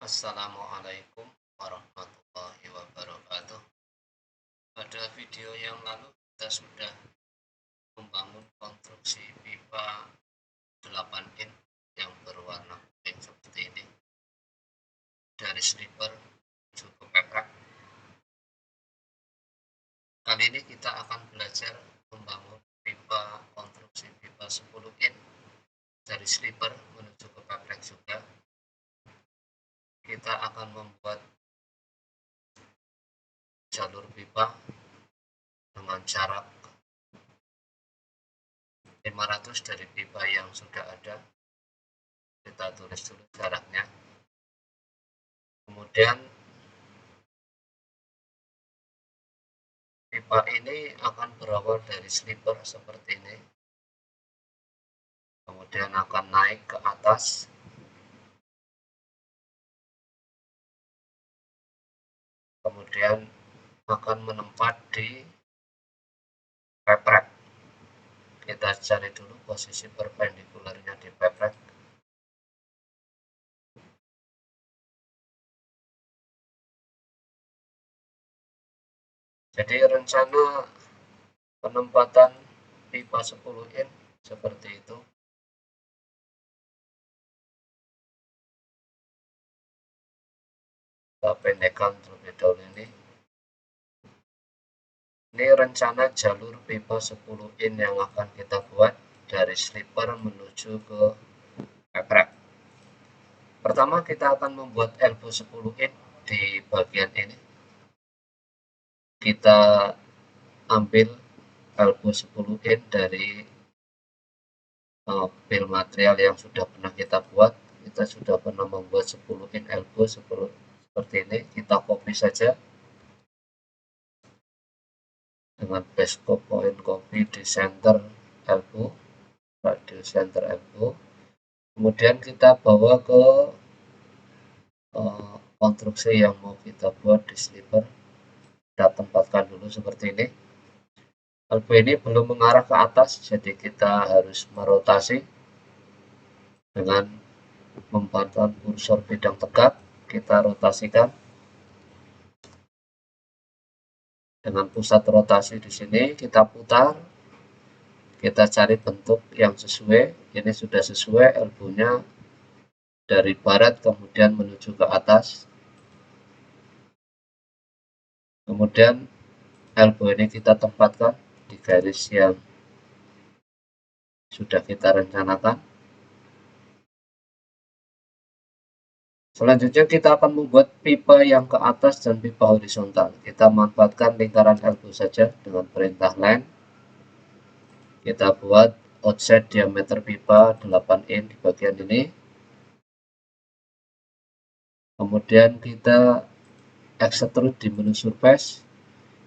Assalamualaikum warahmatullahi wabarakatuh. Pada video yang lalu kita sudah membangun konstruksi pipa 8 in yang berwarna kuning seperti ini dari slipper menuju ke peplak. Kali ini kita akan belajar membangun konstruksi pipa 10 in dari slipper menuju ke peplak juga. Kita akan membuat jalur pipa dengan jarak 500 dari pipa yang sudah ada. Kita tulis dulu jaraknya. Kemudian pipa ini akan berawal dari slipper seperti ini, kemudian akan naik ke atas, kemudian akan menempat di peplak. Kita cari dulu posisi perpendikularnya di peplak. Jadi rencana penempatan pipa 10 in seperti itu. Kita pendekkan terlebih dahulu ini. Ini rencana jalur pipa 10 in yang akan kita buat dari slipper menuju ke peplak. Pertama kita akan membuat elbow 10 in di bagian ini. Kita ambil elbow 10 in dari pil material yang sudah pernah kita buat. Kita sudah pernah membuat 10 in elbow seperti ini. Kita copy saja dengan base point copy di center elbow, radius center elbow. Kemudian kita bawa ke konstruksi yang mau kita buat di slipper. Kita tempatkan dulu seperti ini. Elbow ini belum mengarah ke atas, jadi kita harus merotasi dengan memanfaatkan kursor bidang tegak. Kita rotasikan dengan pusat rotasi di sini. Kita putar, kita cari bentuk yang sesuai. Ini sudah sesuai, elbow-nya dari barat kemudian menuju ke atas. Kemudian elbow ini kita tempatkan di garis yang sudah kita rencanakan. Selanjutnya kita akan membuat pipa yang ke atas dan pipa horizontal. Kita manfaatkan lingkaran elbow saja dengan perintah line. Kita buat offset diameter pipa 8 in di bagian ini. Kemudian kita extrude di menu surface.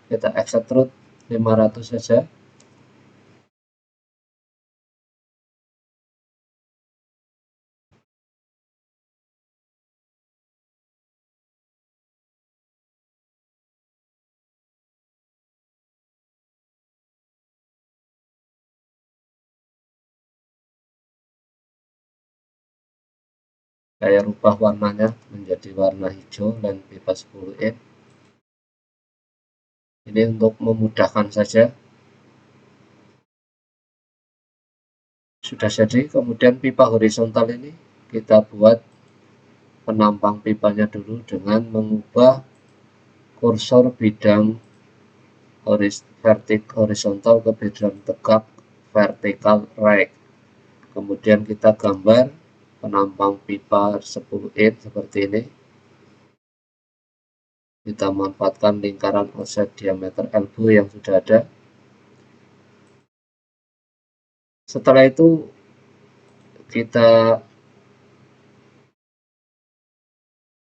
Kita extrude 500 saja. Saya rubah warnanya menjadi warna hijau dan pipa 10 in. Ini untuk memudahkan saja. Sudah jadi. Kemudian pipa horizontal ini kita buat penampang pipanya dulu dengan mengubah kursor bidang horizontal ke bidang tegak vertikal right. Kemudian kita gambar penampang pipa 10 in seperti ini. Kita manfaatkan lingkaran offset diameter elbow yang sudah ada. Setelah itu kita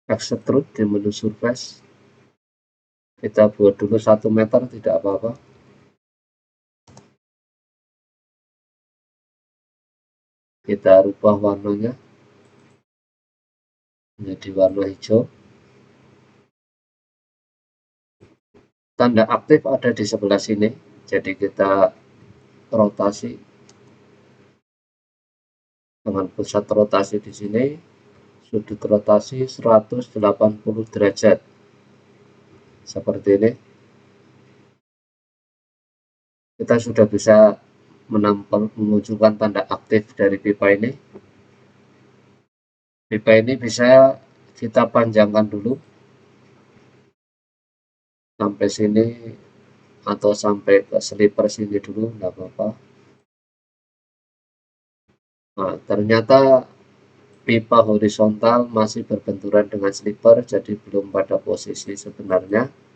extrude di menu surface. Kita buat dulu 1 meter, tidak apa-apa. Kita rubah warnanya menjadi warna hijau. Tanda aktif ada di sebelah sini, jadi kita rotasi dengan pusat rotasi di sini sudut rotasi 180 derajat seperti ini. Kita sudah bisa menunjukkan tanda aktif dari pipa ini. Pipa ini bisa kita panjangkan dulu sampai sini atau sampai ke sliper sini dulu, enggak apa-apa. Nah, ternyata pipa horizontal masih berbenturan dengan sliper, jadi belum pada posisi sebenarnya.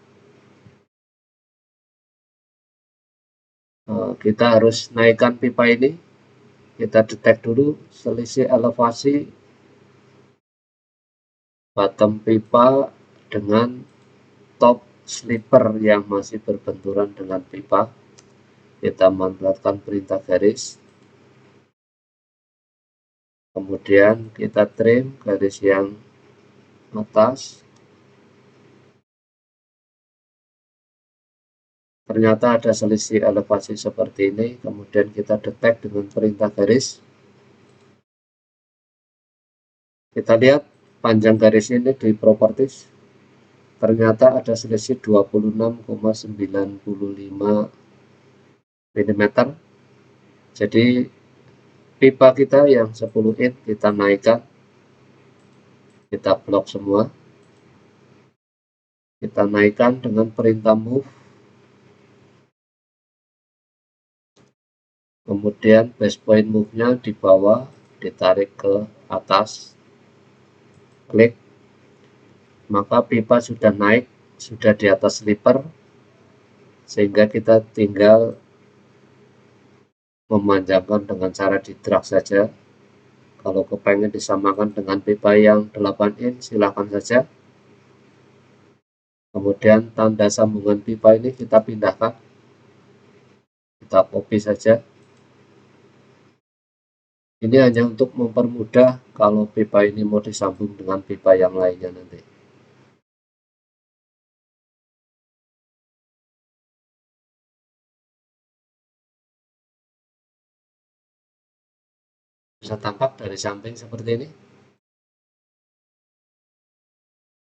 Kita harus naikkan pipa ini. Kita detek dulu selisih elevasi bottom pipa dengan top sliper yang masih berbenturan dengan pipa. Kita manfaatkan perintah garis, kemudian kita trim garis yang atas. Ternyata ada selisih elevasi seperti ini, kemudian kita detek dengan perintah garis. Kita lihat panjang garis ini di properties, ternyata ada selisih 26,95 mm. Jadi pipa kita yang 10 in kita naikkan, kita blok semua, kita naikkan dengan perintah move, kemudian base point move-nya di bawah, ditarik ke atas, klik, maka pipa sudah naik, sudah di atas sliper, sehingga kita tinggal memanjangkan dengan cara di drag saja. Kalau kepengen disamakan dengan pipa yang 8 in, silahkan saja. Kemudian tanda sambungan pipa ini kita pindahkan, kita copy saja. Ini hanya untuk mempermudah kalau pipa ini mau disambung dengan pipa yang lainnya nanti. Bisa tampak dari samping seperti ini.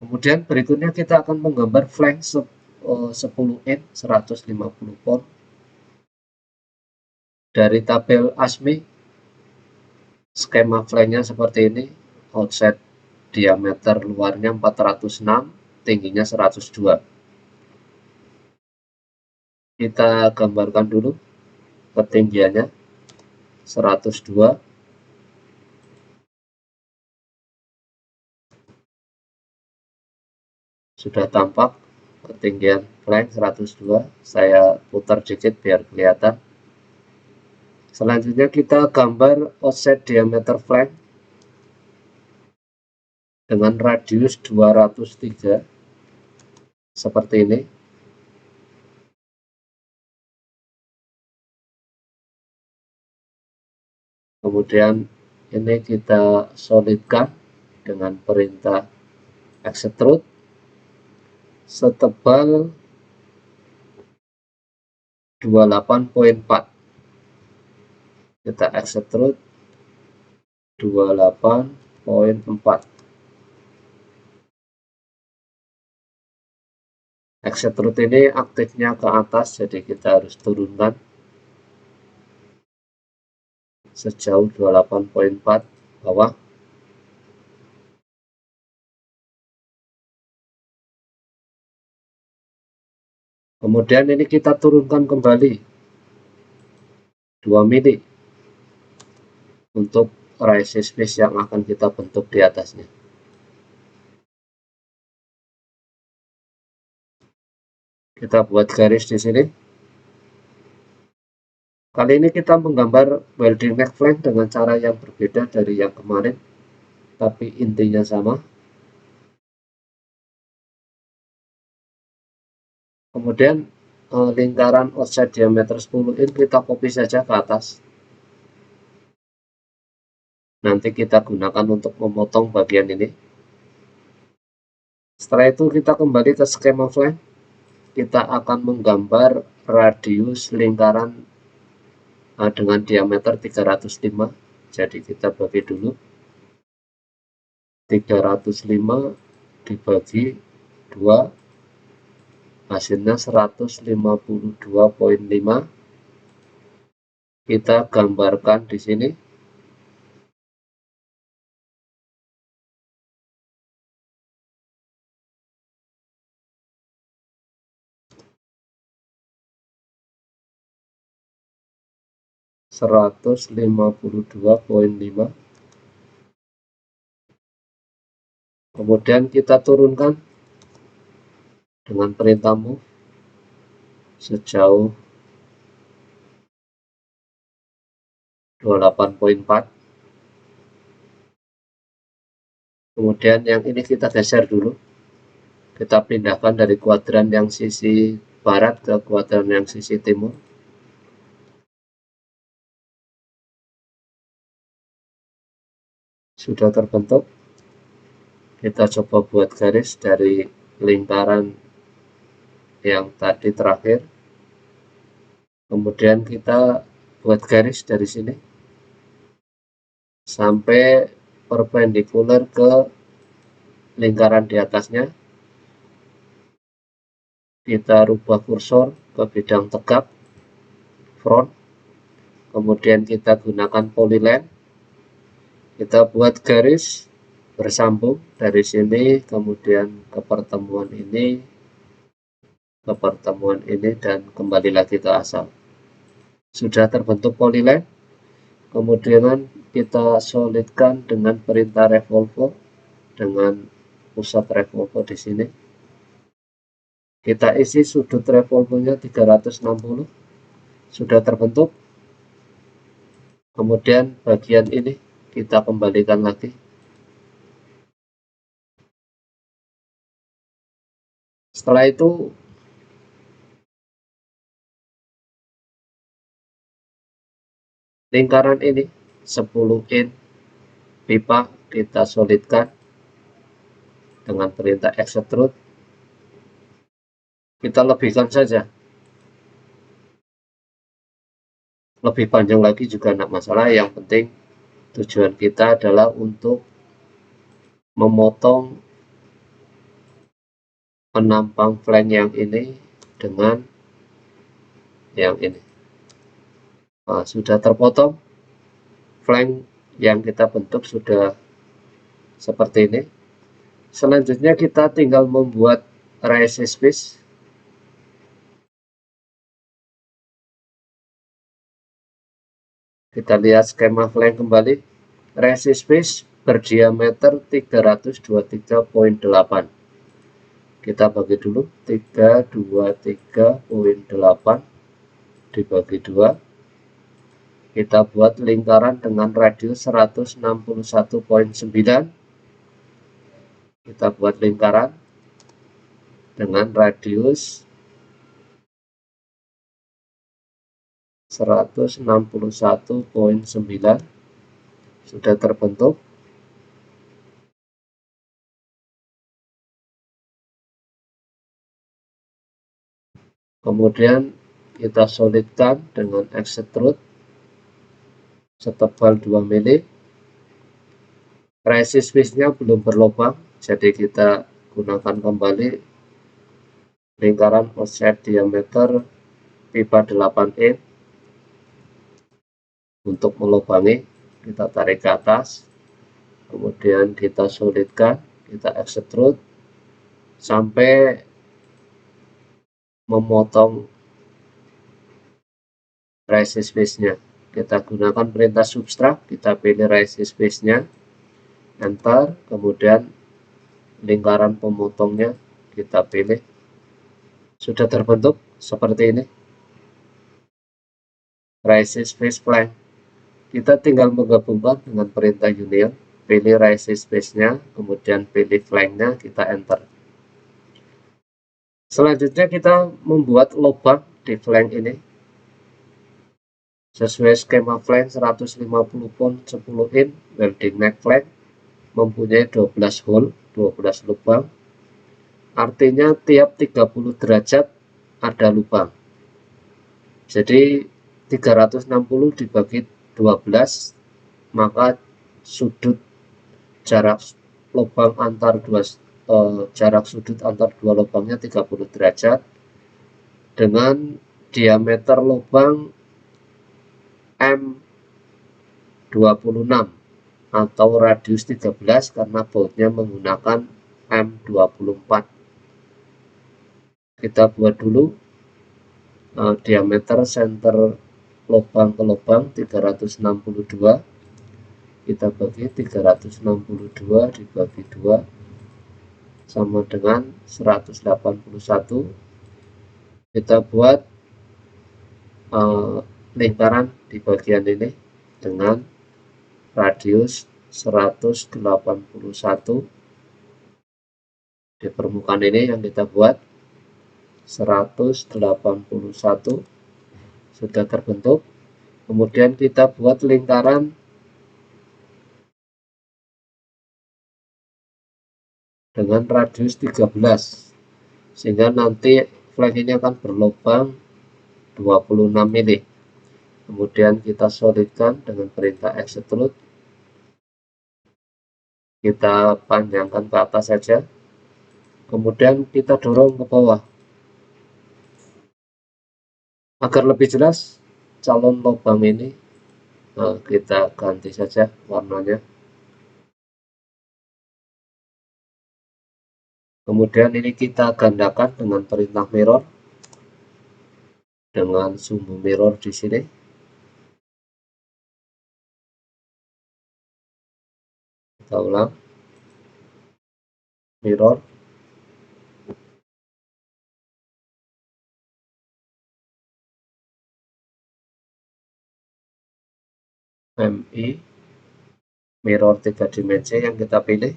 Kemudian berikutnya kita akan menggambar flank 10 in 150 pound. Dari tabel ASME, skema flanknya seperti ini. Offset diameter luarnya 406, tingginya 102. Kita gambarkan dulu ketinggiannya 102. Sudah tampak ketinggian flank 102. Saya putar dikit biar kelihatan. Selanjutnya kita gambar offset diameter flank dengan radius 203 seperti ini. Kemudian ini kita solidkan dengan perintah extrude setebal 28,4. Kita extrude 28,4. Extrude ini aktifnya ke atas, jadi kita harus turunkan sejauh 28,4 bawah. Kemudian ini kita turunkan kembali 2 mili untuk raising space yang akan kita bentuk di atasnya. Kita buat garis di sini. Kali ini kita menggambar welding neck flank dengan cara yang berbeda dari yang kemarin, tapi intinya sama. Kemudian lingkaran offset diameter 10 in kita copy saja ke atas. Nanti kita gunakan untuk memotong bagian ini. Setelah itu kita kembali ke skema flank. Kita akan menggambar radius lingkaran dengan diameter 305. Jadi kita bagi dulu 305 dibagi 2, hasilnya 152,5. Kita gambarkan di sini. (152,5). Kemudian kita turunkan dengan perintah move sejauh 28,4. Kemudian yang ini kita geser dulu, kita pindahkan dari kuadran yang sisi barat ke kuadran yang sisi timur. Sudah terbentuk. Kita coba buat garis dari lingkaran yang tadi terakhir. Kemudian kita buat garis dari sini sampai perpendikular ke lingkaran di atasnya. Kita rubah kursor ke bidang tegak front, kemudian kita gunakan polyline. Kita buat garis bersambung dari sini, kemudian ke pertemuan ini, dan kembali lagi ke asal. Sudah terbentuk polyline. Kemudian kita solidkan dengan perintah revolve dengan pusat revolve di sini. Kita isi sudut revolve-nya 360. Sudah terbentuk. Kemudian bagian ini kita kembalikan lagi. Setelah itu lingkaran ini 10 in pipa kita solidkan dengan perintah extrude. Kita lebihkan saja. Lebih panjang lagi juga tidak masalah, yang penting tujuan kita adalah untuk memotong penampang flank yang ini dengan yang ini. Nah, sudah terpotong, flank yang kita bentuk sudah seperti ini. Selanjutnya kita tinggal membuat resist piece. Kita lihat skema flank kembali. Resist piece berdiameter 323,8. Kita bagi dulu 323,8 dibagi 2. Kita buat lingkaran dengan radius 161,9. Kita buat lingkaran dengan radius 161,9. Sudah terbentuk. Kemudian kita solidkan dengan extrude setebal 2 mili. Resist piece-nya belum berlubang, jadi kita gunakan kembali lingkaran offset diameter pipa 8 in. Untuk melubangi, kita tarik ke atas, kemudian kita solidkan, kita extrude sampai memotong resist piece-nya. Kita gunakan perintah subtract, kita pilih resist piece-nya, enter, kemudian lingkaran pemotongnya kita pilih. Sudah terbentuk seperti ini resist piece flank. Kita tinggal menggabungkan dengan perintah union, pilih resist piece-nya, kemudian pilih flank-nya, kita enter. Selanjutnya kita membuat lubang di flank ini. Sesuai skema flank 150 pun 10 in, welding neck flank mempunyai 12 hole, 12 lubang. Artinya tiap 30 derajat ada lubang. Jadi 360 dibagi 12, maka sudut jarak lubang antar jarak sudut antar dua lubangnya 30 derajat dengan diameter lubang M26 atau radius 13 karena bautnya menggunakan M24. Kita buat dulu diameter center lubang ke lubang 362. Kita bagi 362 dibagi 2 sama dengan 181. Kita buat lingkaran di bagian ini dengan radius 181 di permukaan ini yang kita buat 181 sudah terbentuk. Kemudian kita buat lingkaran dengan radius 13 sehingga nanti flank ini akan berlubang 26 mili. Kemudian kita solidkan dengan perintah extrude, kita panjangkan ke atas saja, kemudian kita dorong ke bawah agar lebih jelas calon lubang ini. Kita ganti saja warnanya. Kemudian ini kita gandakan dengan perintah mirror dengan sumbu mirror di sini. Kita ulang, mirror, MI, mirror 3 dimensi yang kita pilih.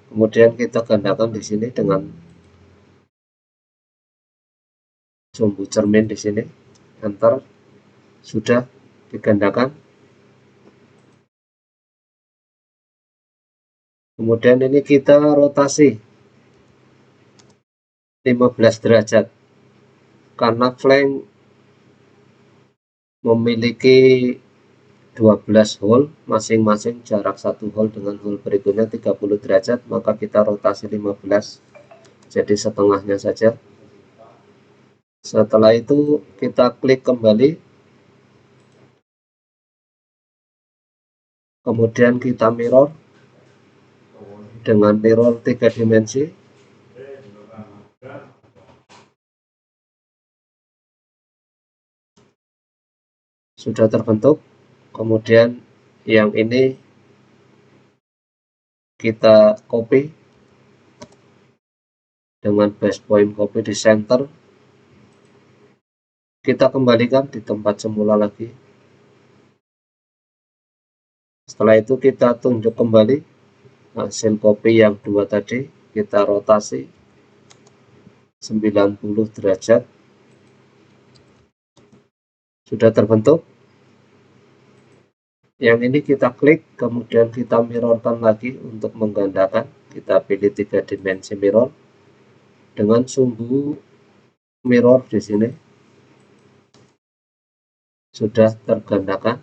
Kemudian kita gandakan di sini dengan sumbu cermin di sini. Enter, sudah digandakan. Kemudian ini kita rotasi 15 derajat karena flank memiliki 12 hole, masing-masing jarak satu hole dengan hole berikutnya 30 derajat, maka kita rotasi 15, jadi setengahnya saja. Setelah itu kita klik kembali, kemudian kita mirror dengan mirror 3 dimensi. Sudah terbentuk. Kemudian yang ini kita copy dengan base point copy di center, kita kembalikan di tempat semula lagi. Setelah itu kita tunjuk kembali hasil copy yang 2 tadi, kita rotasi 90 derajat. Sudah terbentuk. Yang ini kita klik, kemudian kita mirrorkan lagi untuk menggandakan. Kita pilih 3 dimensi mirror dengan sumbu mirror di sini. Sudah tergandakan.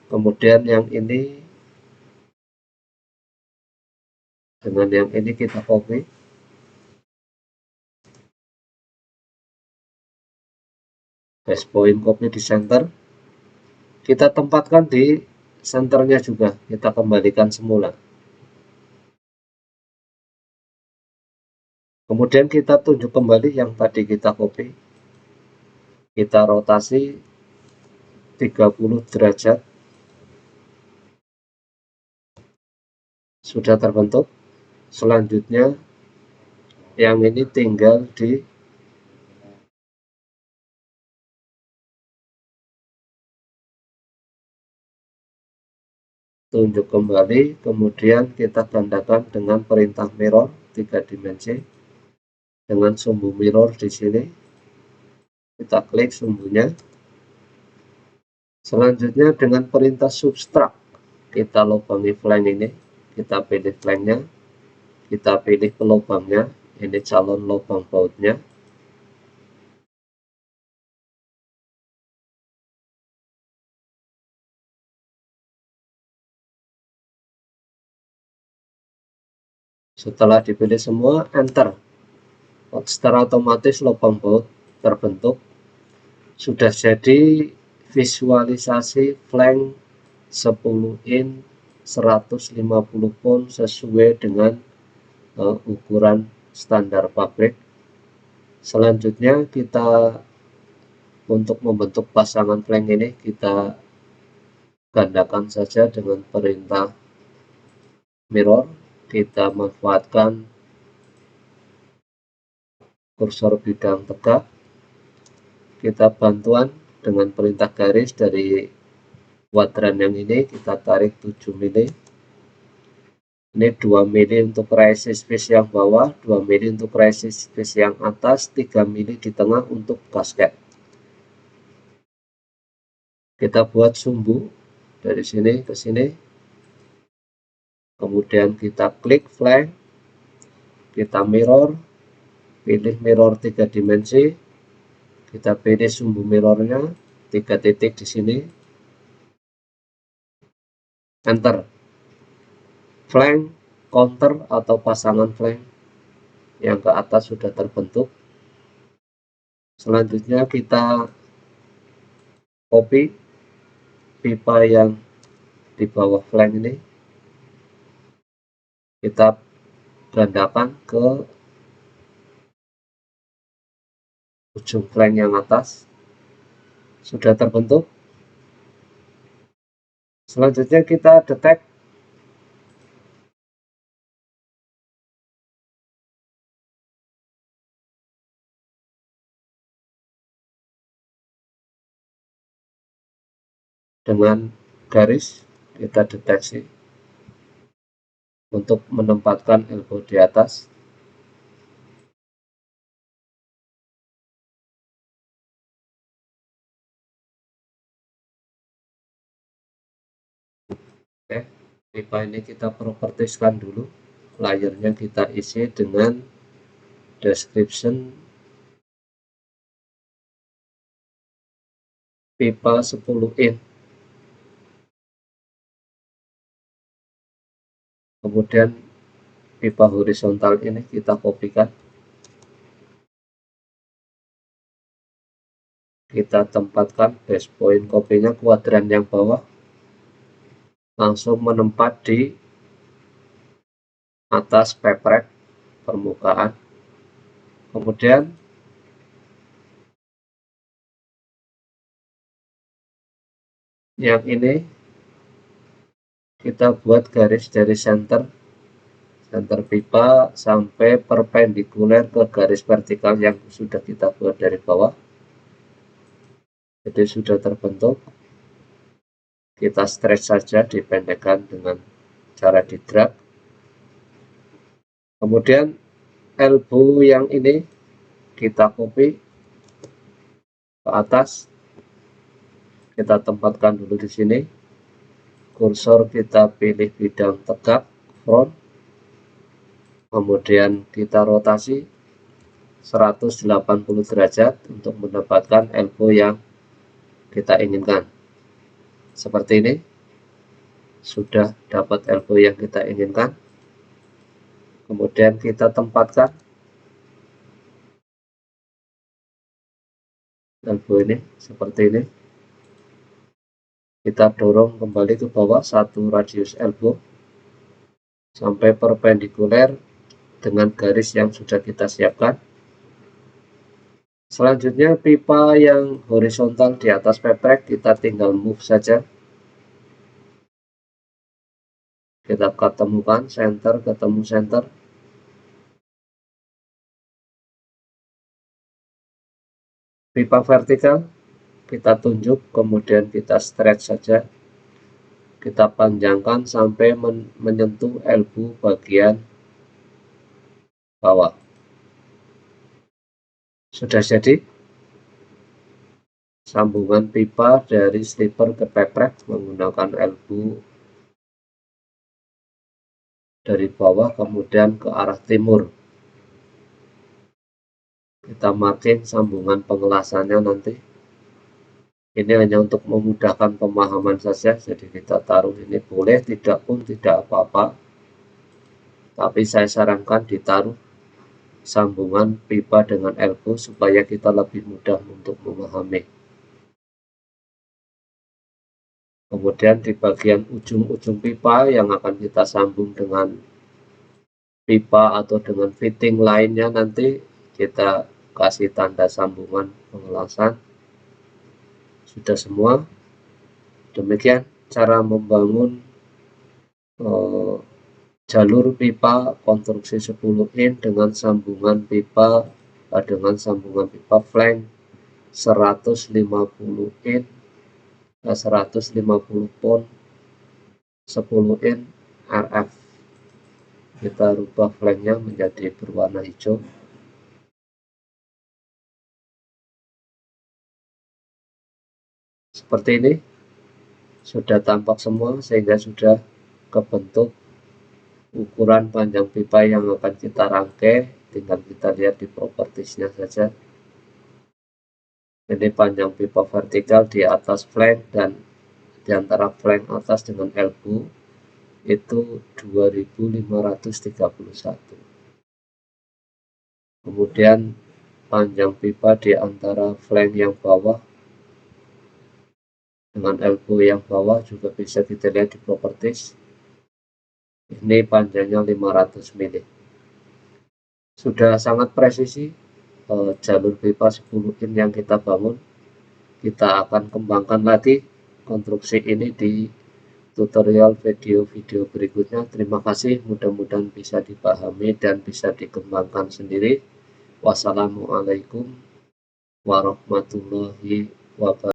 Kemudian yang ini dengan yang ini kita copy. Base point copy di center. Kita tempatkan di senternya juga, kita kembalikan semula. Kemudian kita tunjuk kembali yang tadi kita copy. Kita rotasi 30 derajat. Sudah terbentuk. Selanjutnya yang ini tinggal di tunjuk kembali, kemudian kita gandakan dengan perintah mirror 3 dimensi dengan sumbu mirror di sini. Kita klik sumbunya. Selanjutnya dengan perintah subtract, kita lubangi flank ini, kita pilih flanknya, kita pilih pelubangnya, ini calon lubang bautnya. Setelah dipilih semua, enter. Secara otomatis lubang baut terbentuk. Sudah jadi visualisasi flank 10 in 150 pound sesuai dengan ukuran standar pabrik. Selanjutnya kita untuk membentuk pasangan flank ini kita gandakan saja dengan perintah mirror. Kita manfaatkan kursor bidang tegak, kita bantuan dengan perintah garis dari kuadran yang ini, kita tarik 7 mili. Ini 2 mili untuk raise space yang bawah, 2 mili untuk raise space yang atas, 3 mili di tengah untuk gasket. Kita buat sumbu dari sini ke sini, kemudian kita klik flank, kita mirror, pilih mirror 3 dimensi, kita pilih sumbu mirrornya 3 titik di sini, enter. Flank, counter atau pasangan flank yang ke atas sudah terbentuk. Selanjutnya kita copy pipa yang di bawah flank ini, kita gandakan ke ujung flank yang atas. Sudah terbentuk. Selanjutnya kita detect dengan garis, kita deteksi untuk menempatkan elbow di atas. Oke, pipa ini kita propertieskan dulu. Layernya kita isi dengan description pipa 10 in. Kemudian pipa horizontal ini kita kopikan, kita tempatkan base point kopinya kuadran yang bawah, langsung menempat di atas peprek permukaan. Kemudian yang ini kita buat garis dari center pipa sampai perpendikuler ke garis vertikal yang sudah kita buat dari bawah. Jadi sudah terbentuk. Kita stretch saja, dipendekkan dengan cara di drag. Kemudian elbow yang ini kita copy ke atas, kita tempatkan dulu di sini. Kursor kita pilih bidang tegak front, kemudian kita rotasi 180 derajat untuk mendapatkan elbow yang kita inginkan. Seperti ini, sudah dapat elbow yang kita inginkan. Kemudian kita tempatkan elbow ini seperti ini. Kita dorong kembali ke bawah 1 radius elbow sampai perpendikuler dengan garis yang sudah kita siapkan. Selanjutnya pipa yang horizontal di atas peprek kita tinggal move saja. Kita ketemukan center, ketemu center. Pipa vertikal kita tunjuk, kemudian kita stretch saja. Kita panjangkan sampai menyentuh elbow bagian bawah. Sudah jadi sambungan pipa dari slipper ke peprek menggunakan elbow dari bawah kemudian ke arah timur. Kita marking sambungan pengelasannya nanti. Ini hanya untuk memudahkan pemahaman saja, jadi kita taruh ini boleh, tidak pun tidak apa-apa. tapi saya sarankan ditaruh sambungan pipa dengan elbow supaya kita lebih mudah untuk memahami. Kemudian di bagian ujung-ujung pipa yang akan kita sambung dengan pipa atau dengan fitting lainnya, nanti kita kasih tanda sambungan pengelasan. Sudah semua. Demikian cara membangun jalur pipa konstruksi 10 in dengan sambungan pipa flank 150 in 150 pon 10 in RF. Kita rubah flanknya menjadi berwarna hijau. Seperti ini sudah tampak semua, sehingga sudah kebentuk ukuran panjang pipa yang akan kita rangkai. Tinggal kita lihat di propertiesnya saja. Ini panjang pipa vertikal di atas flank, dan di antara flank atas dengan elbow itu 2531. Kemudian panjang pipa di antara flank yang bawah dengan elbow yang bawah juga bisa kita lihat di properties. Ini panjangnya 500 mm. Sudah sangat presisi jalur pipa 10 in yang kita bangun. Kita akan kembangkan lagi konstruksi ini di tutorial video-video berikutnya. Terima kasih, mudah-mudahan bisa dipahami dan bisa dikembangkan sendiri. Wassalamualaikum warahmatullahi wabarakatuh.